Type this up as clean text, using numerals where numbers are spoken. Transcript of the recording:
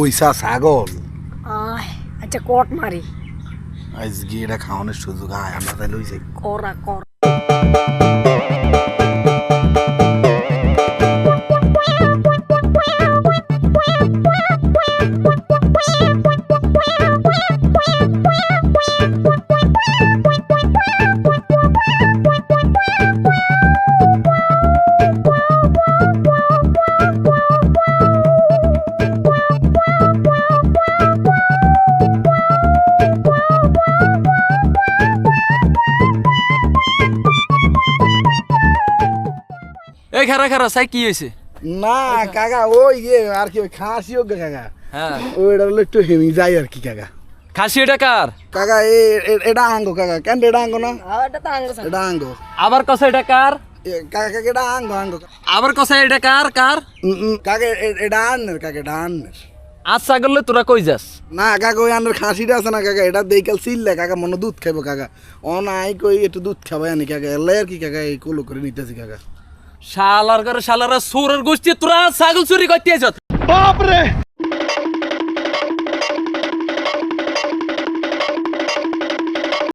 কইসা ছাগল আচ্ছা কট মারি আজকে এটা খাওয়ানোর সুযোগ আয় আমরা তাই লই যাই করা কর এই খারা খারা সাই কি হয়েছে? না কাকা ওই আর কি খাসি হোক কাকা হ্যাঁ ওইটা হলো একটু হেমি যায় আর কি কাকা খাসি এটা কার? কাকা এটা আঙ্গো কাকা কেন এটা আঙ্গো না এটা তো আঙ্গুল এটা আঙ্গো আবার কষা এটা কার? কাকা কাকা এটা আঙ্গো আঙ্গো আবার কষা এটা কার কার? কাকা এটা আন্নের কাকা এটা আন্নের আচ্ছা করলে তোরা কই যাস? না কাকা ওই আন্নের খাসিটা আছে না কাকা এটা দেখাল চিল্লে কাকা মনে দুধ খাবো কাকা ও নাই কই একটু দুধ খাবাই আনি কাকা এলাই আর কি কাকা এই কোলো করে নিতেছি কাকা শালার করে শালারা সোরের গোষ্ঠী তোরা ছাগল চুরি করতে আইছত। বাপ রে